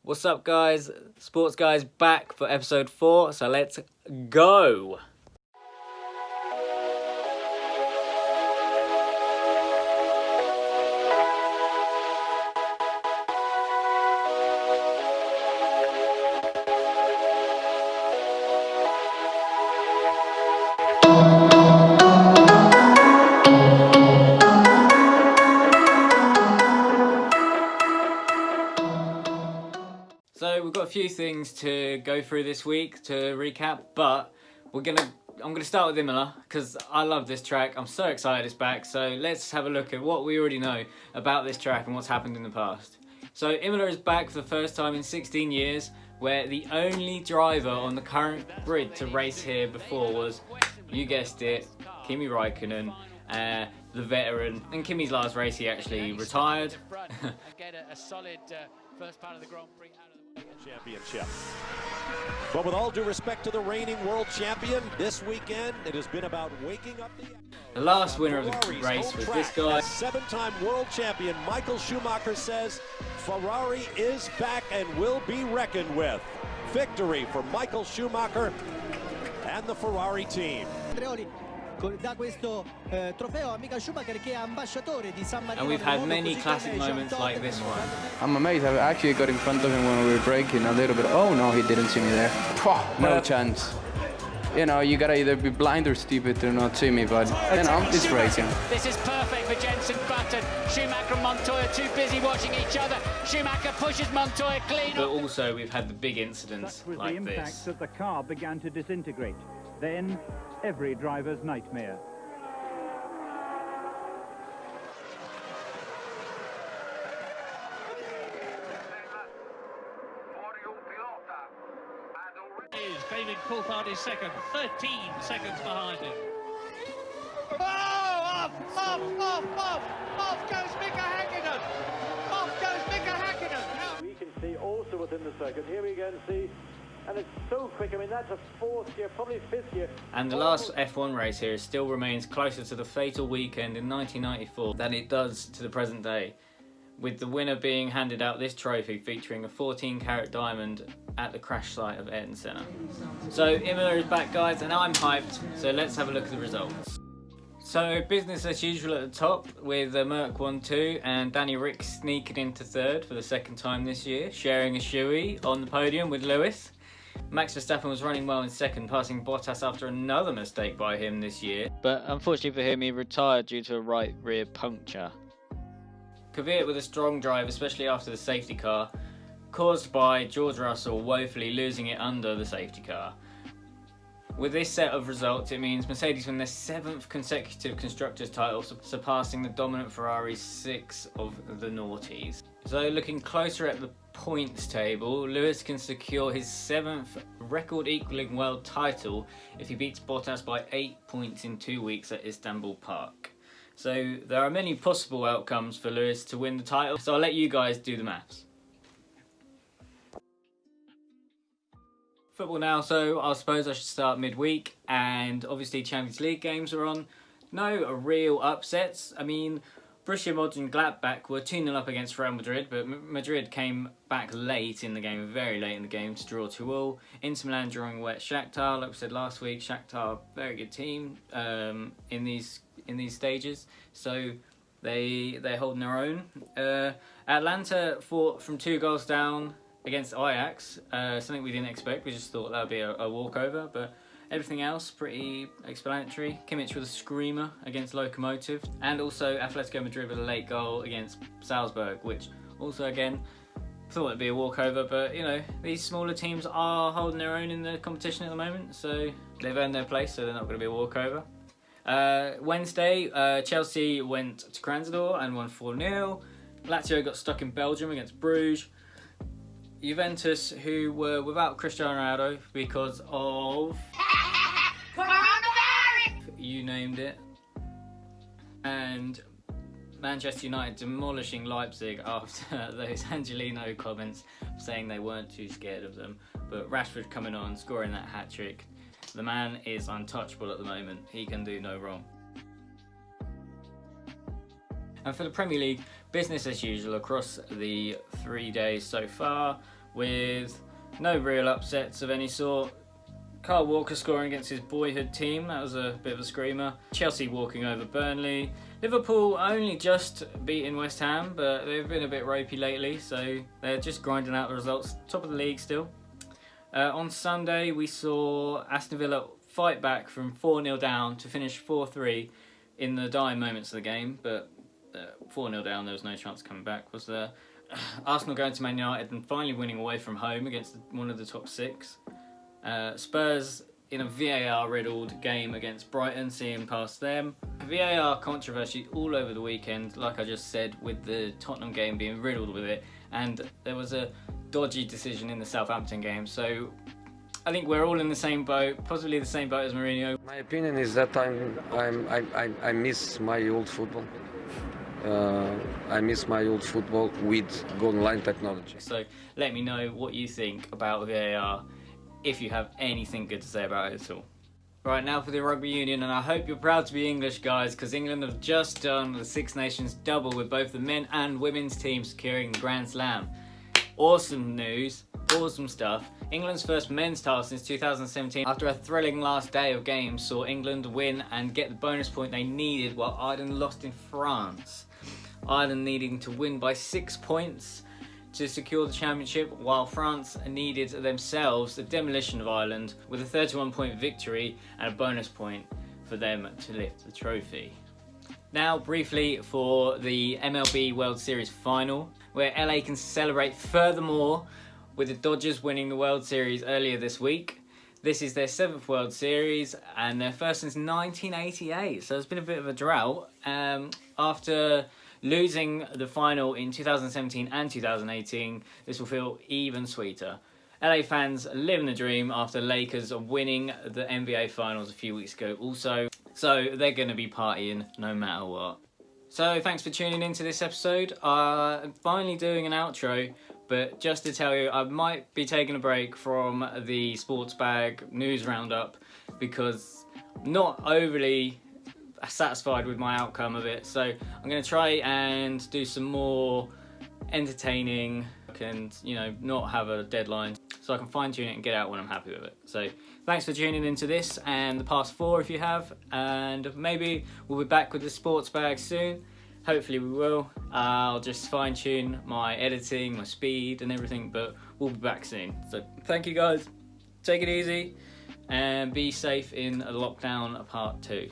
What's up, guys? Sports Guys back for episode 4, so let's go! So we've got a few things to go through this week to recap, but I'm gonna start with Imola because I love this track. I'm so excited it's back. So let's have a look at what we already know about this track and what's happened in the past. So Imola is back for the first time in 16 years, where the only driver on the current grid to race here before was, you guessed it, Kimi Raikkonen, the veteran. In Kimi's last race, he actually retired. Get a solid first part of the Grand Prix out of the way. Championship. But with all due respect to the reigning world champion, this weekend it has been about waking up the last winner of the race was this guy. Seven-time world champion Michael Schumacher says Ferrari is back and will be reckoned with. Victory for Michael Schumacher and the Ferrari team. And we've had many classic moments like this one. I'm amazed. I actually got in front of him when we were braking a little bit. Oh no, he didn't see me there. No chance. You know, you gotta either be blind or stupid to not see me, but you know, it's racing. This is perfect for Jenson Button. Schumacher and Montoya too busy watching each other. Schumacher pushes Montoya clean. But also we've had the big incidents That was like the impact this. that the car began to disintegrate. Then, every driver's nightmare. David Coulthard is second, 13 seconds behind him. Oh, off goes Mika Häkkinen. Off goes Mika Häkkinen. We can see also within the circuit. Here we go and see, and it's so quick. I mean, that's a fourth gear, probably fifth gear. And the last F1 race here still remains closer to the fatal weekend in 1994 than it does to the present day, with the winner being handed out this trophy featuring a 14-carat diamond at the crash site of Ayrton Senna. So Imola is back, guys, and I'm hyped, so let's have a look at the results. So business as usual at the top, with Merck 1-2 and Danny Rick sneaking into third for the second time this year, sharing a shoey on the podium with Lewis. Max Verstappen was running well in second, passing Bottas after another mistake by him this year, but unfortunately for him, he retired due to a right rear puncture. Kvyat with a strong drive, especially after the safety car, caused by George Russell woefully losing it under the safety car. With this set of results, it means Mercedes win their 7th consecutive Constructors' title, surpassing the dominant Ferrari's 6 of the noughties. So looking closer at the points table, Lewis can secure his 7th record-equaling world title if he beats Bottas by 8 points in 2 weeks at Istanbul Park. So there are many possible outcomes for Lewis to win the title, so I'll let you guys do the maths. Football now, so I suppose I should start midweek, and obviously Champions League games are on. No real upsets. I mean, Borussia Mönchengladbach were 2-0 up against Real Madrid, but Madrid came back late in the game, very late in the game, to draw 2-2. Inter Milan drawing away at Shakhtar, like we said last week. Shakhtar, very good team in these stages, so they're holding their own. Atlanta fought from 2 goals down against Ajax, something we didn't expect. We just thought that would be a walkover, but everything else pretty explanatory. Kimmich with a screamer against Lokomotiv, and also Atletico Madrid with a late goal against Salzburg, which also again thought it'd be a walkover, but you know, these smaller teams are holding their own in the competition at the moment, so they've earned their place, so they're not going to be a walkover. Wednesday, Chelsea went to Krasnodar and won 4-0. Lazio got stuck in Belgium against Bruges. Juventus, who were without Cristiano Ronaldo because of coronavirus, you named it, and Manchester United demolishing Leipzig after those Angelino comments saying they weren't too scared of them. But Rashford coming on, scoring that hat-trick. The man is untouchable at the moment. He can do no wrong. And for the Premier League, business as usual across the 3 days so far. with no real upsets of any sort. Kyle Walker scoring against his boyhood team, that was a bit of a screamer. Chelsea walking over Burnley. Liverpool only just beating West Ham, but they've been a bit ropey lately, so they're just grinding out the results. Top of the league still. On Sunday, we saw Aston Villa fight back from 4-0 down to finish 4-3 in the dying moments of the game, but 4-0 down, there was no chance of coming back, was there? Arsenal going to Man United and finally winning away from home against one of the top 6. Spurs in a VAR-riddled game against Brighton, seeing past them. VAR controversy all over the weekend, like I just said, with the Tottenham game being riddled with it, and there was a dodgy decision in the Southampton game. So I think we're all in the same boat, possibly the same boat as Mourinho. My opinion is that I miss my old football. I miss my old football with goal line technology. So let me know what you think about VAR, if you have anything good to say about it at all. Right, now for the rugby union, and I hope you're proud to be English, guys, because England have just done the Six Nations double with both the men and women's teams securing the Grand Slam. Awesome news, awesome stuff. England's first men's title since 2017, after a thrilling last day of games, saw England win and get the bonus point they needed, while Ireland lost in France. Ireland needing to win by 6 points to secure the championship, while France needed themselves the demolition of Ireland with a 31-point victory and a bonus point for them to lift the trophy. Now briefly for the MLB World Series final, where LA can celebrate furthermore with the Dodgers winning the World Series earlier this week. This is their 7th World Series and their first since 1988, so it's been a bit of a drought. After losing the final in 2017 and 2018, this will feel even sweeter. LA fans living the dream after Lakers winning the NBA Finals a few weeks ago also, so they're going to be partying no matter what. So thanks for tuning into this episode. I'm finally doing an outro, but just to tell you, I might be taking a break from the Sports Bag News Roundup because I'm not overly satisfied with my outcome of it, so I'm going to try and do some more entertaining and, you know, not have a deadline, so I can fine tune it and get out when I'm happy with it. So thanks for tuning into this and the past 4 if you have, and maybe we'll be back with the Sports Bag soon. Hopefully we will. I'll just fine tune my editing, my speed and everything, but we'll be back soon. So thank you guys, take it easy and be safe in lockdown part 2.